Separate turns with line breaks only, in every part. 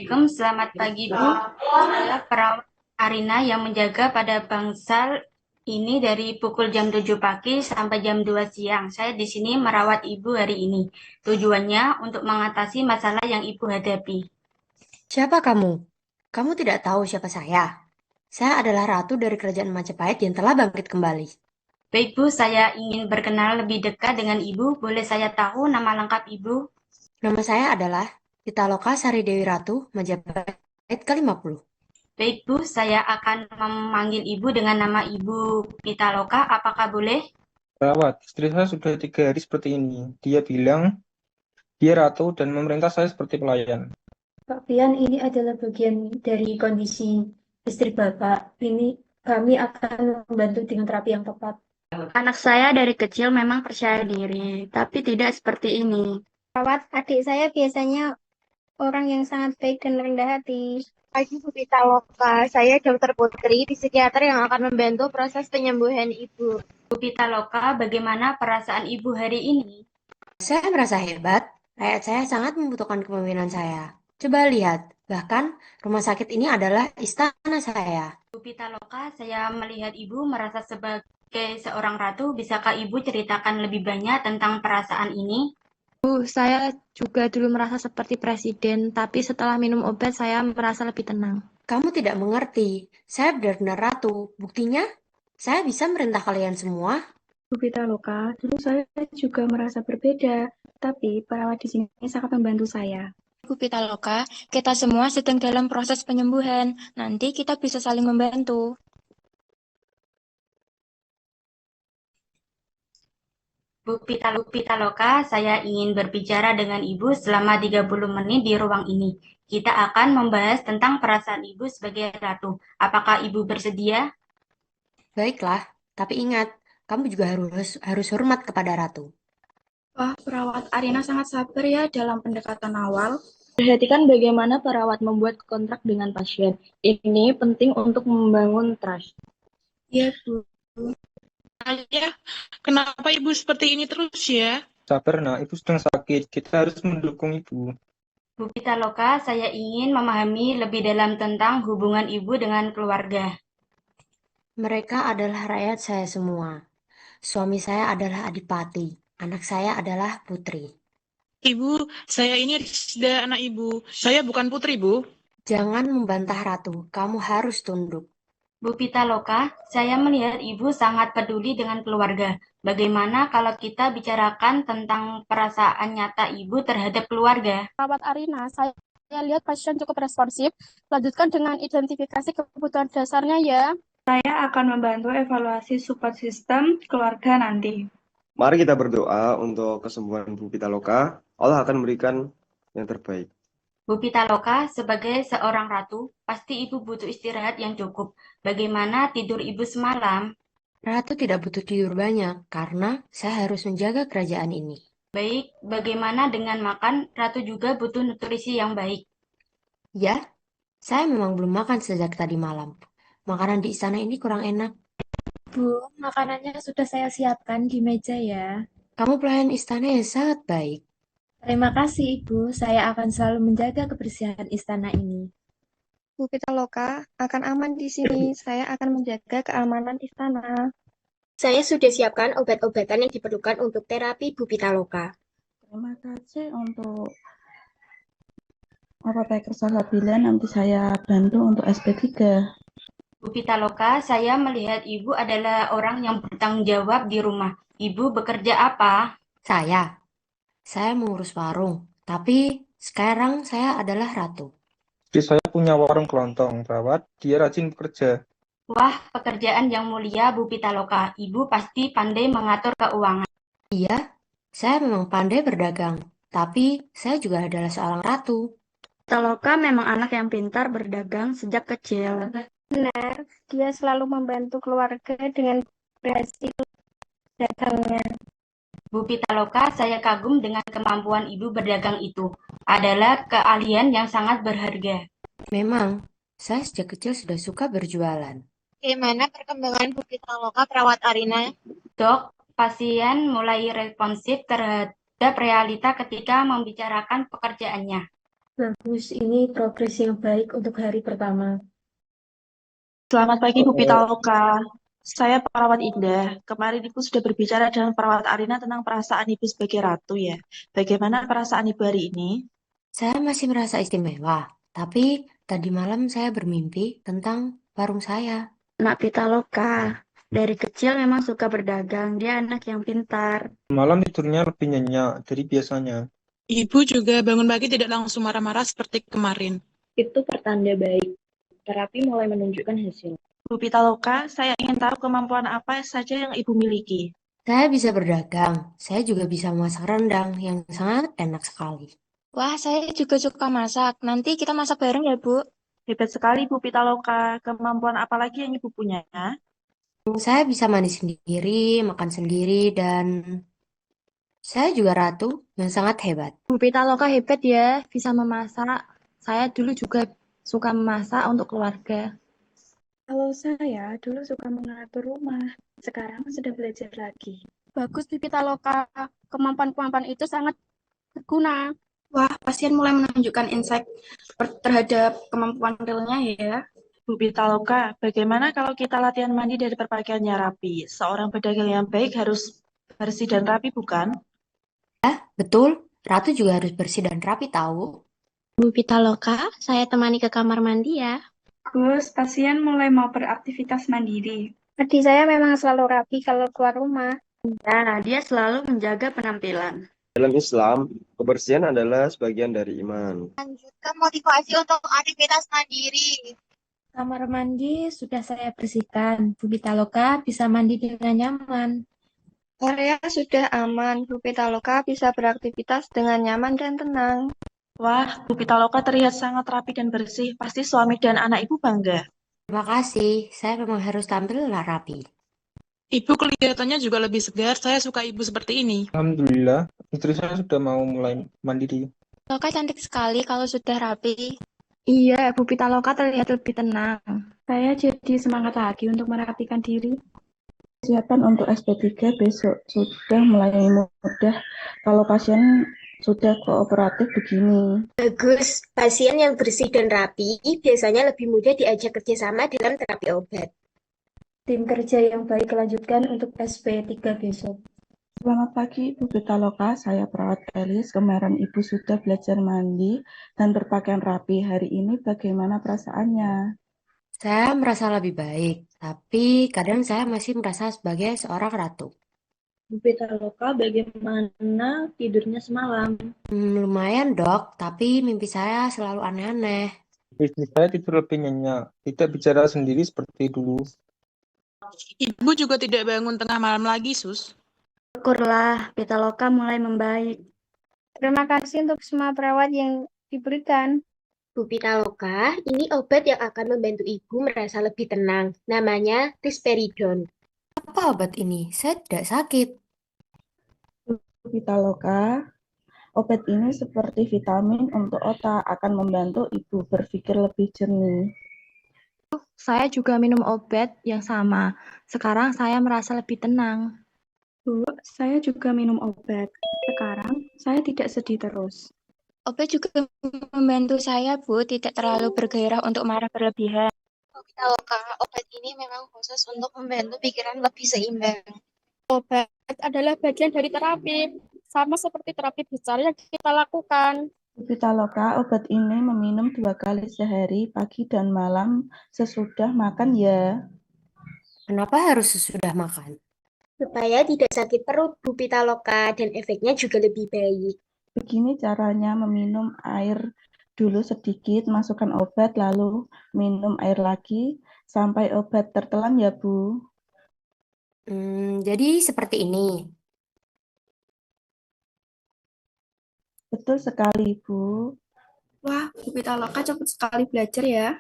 Assalamualaikum, selamat pagi Bu. Saya perawat Arina yang menjaga pada bangsal ini dari pukul jam 7 pagi sampai jam 2 siang. Saya di sini merawat Ibu hari ini. Tujuannya untuk mengatasi masalah yang Ibu hadapi.
Siapa kamu? Kamu tidak tahu siapa saya. Saya adalah ratu dari kerajaan Majapahit yang telah bangkit kembali.
Baik Bu, saya ingin berkenal lebih dekat dengan Ibu. Boleh saya tahu nama lengkap Ibu?
Nama saya adalah Pitaloka Sari Dewi Ratu Majapahit ke-50.
Baik Bu, saya akan memanggil Ibu dengan nama Ibu Pitaloka. Apakah boleh?
Perawat, istri saya sudah 3 hari seperti ini. Dia bilang dia ratu dan memerintah saya seperti pelayan.
Pak Pian, ini adalah bagian dari kondisi istri Bapak. Ini kami akan membantu dengan terapi yang tepat.
Anak saya dari kecil memang percaya diri, tapi tidak seperti ini.
Adik saya biasanya orang yang sangat baik dan rendah hati.
Pagi Bu Pitaloka, saya Dokter Putri, psikiater yang akan membantu proses penyembuhan Ibu.
Bu Pitaloka, bagaimana perasaan Ibu hari ini?
Saya merasa hebat. Rakyat saya sangat membutuhkan kepemimpinan saya. Coba lihat, bahkan rumah sakit ini adalah istana saya.
Bu Pitaloka, saya melihat Ibu merasa sebagai seorang ratu. Bisakah Ibu ceritakan lebih banyak tentang perasaan ini?
Saya juga dulu merasa seperti presiden, tapi setelah minum obat saya merasa lebih tenang.
Kamu tidak mengerti. Saya benar-benar ratu. Buktinya, saya bisa merintah kalian semua.
Bu Pitaloka, dulu saya juga merasa berbeda, tapi perawat di sini sangat membantu saya.
Bu Pitaloka, kita semua sedang dalam proses penyembuhan. Nanti kita bisa saling membantu.
Bu Pitaloka, saya ingin berbicara dengan Ibu selama 30 menit di ruang ini. Kita akan membahas tentang perasaan Ibu sebagai ratu. Apakah Ibu bersedia?
Baiklah, tapi ingat, kamu juga harus hormat kepada ratu.
Wah, perawat Arina sangat sabar ya dalam pendekatan awal. Perhatikan bagaimana perawat membuat kontrak dengan pasien. Ini penting untuk membangun trust.
Iya, Bu.
Ayah, kenapa ibu seperti ini terus ya?
Sabar nak, ibu sedang sakit. Kita harus mendukung ibu.
Bu Pitaloka, saya ingin memahami lebih dalam tentang hubungan Ibu dengan keluarga.
Mereka adalah rakyat saya semua. Suami saya adalah adipati. Anak saya adalah putri.
Ibu, saya ini Rizda, anak ibu. Saya bukan putri, Bu.
Jangan membantah ratu. Kamu harus tunduk.
Bu Pitaloka, saya melihat Ibu sangat peduli dengan keluarga. Bagaimana kalau kita bicarakan tentang perasaan nyata Ibu terhadap keluarga?
Perawat Arina, saya lihat pasien cukup responsif. Lanjutkan dengan identifikasi kebutuhan dasarnya ya.
Saya akan membantu evaluasi support system keluarga nanti.
Mari kita berdoa untuk kesembuhan Bu Pitaloka. Allah akan memberikan yang terbaik.
Bu Pitaloka, sebagai seorang ratu, pasti Ibu butuh istirahat yang cukup. Bagaimana tidur Ibu semalam?
Ratu tidak butuh tidur banyak karena saya harus menjaga kerajaan ini.
Baik, bagaimana dengan makan? Ratu juga butuh nutrisi yang baik.
Ya, saya memang belum makan sejak tadi malam. Makanan di istana ini kurang enak.
Bu, makanannya sudah saya siapkan di meja ya.
Kamu pelayan istana yang sangat baik.
Terima kasih, Ibu. Saya akan selalu menjaga kebersihan istana ini.
Bu Pitaloka, akan aman di sini. Saya akan menjaga keamanan istana.
Saya sudah siapkan obat-obatan yang diperlukan untuk terapi Bu Pitaloka.
Terima kasih untuk obat kesabaran. Nanti saya bantu untuk SP3.
Bu Pitaloka, saya melihat Ibu adalah orang yang bertanggung jawab di rumah. Ibu bekerja apa?
Saya mengurus warung, tapi sekarang saya adalah ratu.
Istri saya punya warung kelontong, perawat. Dia rajin bekerja.
Wah, pekerjaan yang mulia Bu Pitaloka. Ibu pasti pandai mengatur keuangan.
Iya, saya memang pandai berdagang, tapi saya juga adalah seorang ratu.
Pitaloka memang anak yang pintar berdagang sejak kecil.
Benar, dia selalu membantu keluarga dengan berhasil dagangnya.
Bu Pitaloka, saya kagum dengan kemampuan Ibu berdagang itu. Adalah keahlian yang sangat berharga.
Memang, saya sejak kecil sudah suka berjualan.
Bagaimana perkembangan Bu Pitaloka, perawat Arina?
Dok, pasien mulai responsif terhadap realita ketika membicarakan pekerjaannya.
Bagus, ini progres yang baik untuk hari pertama.
Selamat pagi Bu
Eh,
Pitaloka. Saya perawat Indah. Kemarin Ibu sudah berbicara dengan perawat Arina tentang perasaan Ibu sebagai ratu ya. Bagaimana perasaan Ibu hari ini?
Saya masih merasa istimewa, tapi tadi malam saya bermimpi tentang warung saya.
Nak Pitaloka, dari kecil memang suka berdagang. Dia anak yang pintar.
Malam tidurnya lebih nyenyak dari biasanya.
Ibu juga bangun pagi tidak langsung marah-marah seperti kemarin.
Itu pertanda baik. Terapi mulai menunjukkan hasil. Bu Pitaloka, saya ingin tahu kemampuan apa saja yang Ibu miliki.
Saya bisa berdagang, saya juga bisa memasak rendang yang sangat enak sekali.
Wah, saya juga suka masak. Nanti kita masak bareng ya, Bu.
Hebat sekali Bu Pitaloka. Kemampuan apa lagi yang Ibu punya?
Saya bisa mandi sendiri, makan sendiri, dan saya juga ratu yang sangat hebat.
Bu Pitaloka hebat ya, bisa memasak. Saya dulu juga suka memasak untuk keluarga.
Kalau saya dulu suka mengatur rumah, sekarang sudah belajar lagi.
Bagus, Bu Pitaloka. Kemampuan-kemampuan itu sangat berguna.
Wah, pasien mulai menunjukkan insight terhadap kemampuan realnya ya. Bu Pitaloka, bagaimana kalau kita latihan mandi dari berpakaiannya rapi? Seorang pedagang yang baik harus bersih dan rapi, bukan?
Betul, ratu juga harus bersih dan rapi tahu.
Bu Pitaloka, saya temani ke kamar mandi ya.
Gus, pasien mulai mau beraktivitas mandiri.
Adik saya memang selalu rapi kalau keluar rumah.
Nah, dia selalu menjaga penampilan.
Dalam Islam, kebersihan adalah sebagian dari iman.
Lanjutkan motivasi untuk aktivitas mandiri.
Kamar mandi sudah saya bersihkan. Bu Pitaloka bisa mandi dengan nyaman.
Area sudah aman, Bu Pitaloka bisa beraktivitas dengan nyaman dan tenang.
Wah, Bu Pitaloka terlihat sangat rapi dan bersih. Pasti suami dan anak Ibu bangga.
Terima kasih, saya memang harus tampil rapi.
Ibu kelihatannya juga lebih segar. Saya suka ibu seperti ini.
Alhamdulillah, istri saya sudah mau mulai mandiri.
Pitaloka cantik sekali kalau sudah rapi. Iya, Bu Pitaloka terlihat lebih tenang.
Saya jadi semangat lagi untuk merapikan diri. Persiapan untuk SP3 besok sudah mulai mudah kalau pasien sudah kooperatif begini.
Bagus, pasien yang bersih dan rapi biasanya lebih mudah diajak kerjasama dalam terapi obat.
Tim kerja yang baik lanjutkan untuk SP3 besok.
Selamat pagi, Bu Pitaloka. Saya perawat Elis. Kemarin Ibu sudah belajar mandi dan berpakaian rapi. Hari ini bagaimana perasaannya?
Saya merasa lebih baik, tapi kadang saya masih merasa sebagai seorang ratu.
Bu Pitaloka, bagaimana tidurnya semalam?
Lumayan dok, tapi mimpi saya selalu aneh-aneh.
Istri saya tidur lebih nyenyak, tidak bicara sendiri seperti dulu.
Ibu juga tidak bangun tengah malam lagi, Sus.
Syukurlah, Pitaloka mulai membaik.
Terima kasih untuk semua perawat yang diberikan.
Bu Pitaloka, ini obat yang akan membantu ibu merasa lebih tenang. Namanya risperidon.
Apa obat ini? Saya tidak sakit.
Bu Pitaloka, obat ini seperti vitamin untuk otak, akan membantu Ibu berpikir lebih jernih.
Saya juga minum obat yang sama. Sekarang saya merasa lebih tenang.
Bu, saya juga minum obat. Sekarang saya tidak sedih terus.
Obat juga membantu saya, Bu, tidak terlalu bergairah untuk marah berlebihan.
Bu Pitaloka, obat ini memang khusus untuk membantu pikiran lebih seimbang.
Obat adalah bagian dari terapi, sama seperti terapi bicara yang kita lakukan.
Bu Pitaloka, obat ini meminum 2 kali sehari, pagi dan malam sesudah makan ya.
Kenapa harus sesudah makan?
Supaya tidak sakit perut, Bu Pitaloka, dan efeknya juga lebih baik.
Begini caranya meminum air dulu sedikit, masukkan obat, lalu minum air lagi sampai obat tertelan ya, Bu.
Jadi seperti ini.
Betul sekali, Bu.
Wah, Bu Pitaloka cepat sekali belajar ya.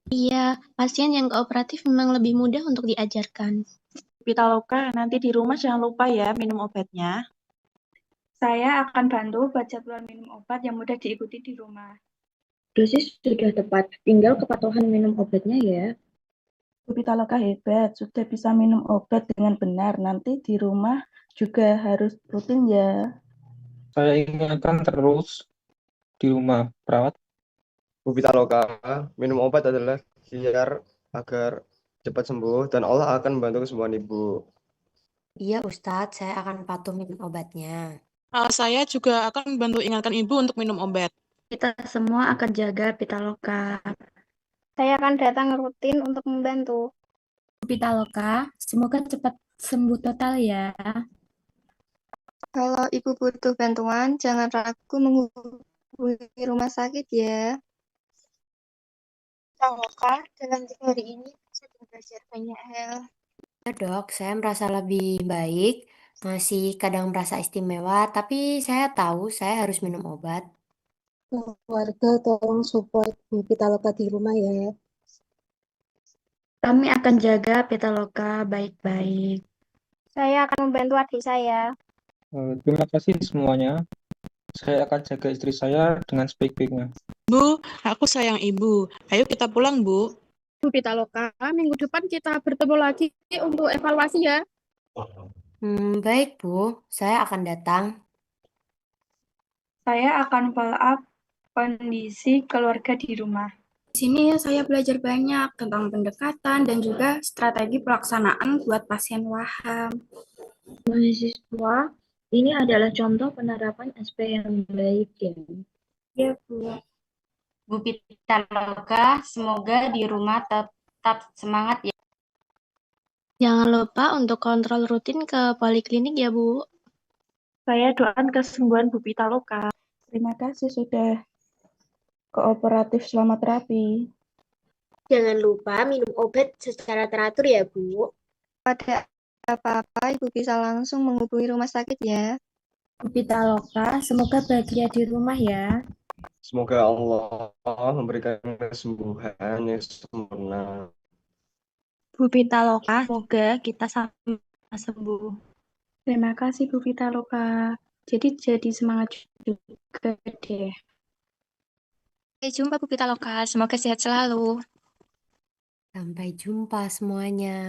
Iya, pasien yang kooperatif memang lebih mudah untuk diajarkan.
Bu Pitaloka, nanti di rumah jangan lupa ya minum obatnya.
Saya akan bantu buat jadwal minum obat yang mudah diikuti di rumah.
Dosis sudah tepat, tinggal kepatuhan minum obatnya ya.
Bu Pitaloka hebat, sudah bisa minum obat dengan benar. Nanti di rumah juga harus rutin ya.
Saya ingatkan terus, di rumah, perawat.
Bu Pitaloka, minum obat adalah biar agar cepat sembuh dan Allah akan membantu kesembuhan Ibu.
Iya, Ustadz, saya akan patuh minum obatnya.
Saya juga akan membantu ingatkan ibu untuk minum obat.
Kita semua akan jaga Pitaloka.
Saya akan datang rutin untuk membantu.
Bu Pitaloka, semoga cepat sembuh total ya.
Kalau Ibu butuh bantuan, jangan ragu menghubungi rumah sakit ya. Pitaloka, dalam 3 hari ini saya belajar banyak hal.
Ya dok, saya merasa lebih baik, masih kadang merasa istimewa, tapi saya tahu saya harus minum obat.
Keluarga tolong support Bu Pitaloka di rumah ya.
Kami akan jaga Pitaloka baik-baik.
Saya akan membantu adik saya.
Terima kasih semuanya. Saya akan jaga istri saya dengan sebaik-baiknya.
Bu, aku sayang ibu. Ayo kita pulang, Bu.
Bu Pitaloka, minggu depan kita bertemu lagi untuk evaluasi ya.
Baik Bu, saya akan datang.
Saya akan follow up kondisi keluarga di rumah.
Di sini saya belajar banyak tentang pendekatan dan juga strategi pelaksanaan buat pasien waham.
Mahasiswa, ini adalah contoh penerapan SP yang baik ya.
Ya, Bu. Bu Pitaloka, semoga di rumah tetap semangat ya.
Jangan lupa untuk kontrol rutin ke poliklinik ya, Bu.
Saya doakan kesembuhan Bu Pitaloka.
Terima kasih sudah kooperatif selama terapi.
Jangan lupa minum obat secara teratur ya, Bu.
Pada apa-apa, Ibu bisa langsung menghubungi rumah sakit ya.
Bu Pitaloka, semoga bahagia di rumah ya.
Semoga Allah memberikan kesembuhan yang sempurna.
Bu Pitaloka, semoga kita sama sembuh.
Terima kasih Bu Pitaloka. Jadi semangat juga deh.
Sampai jumpa Bu Pitaloka, semoga sehat selalu.
Sampai jumpa semuanya.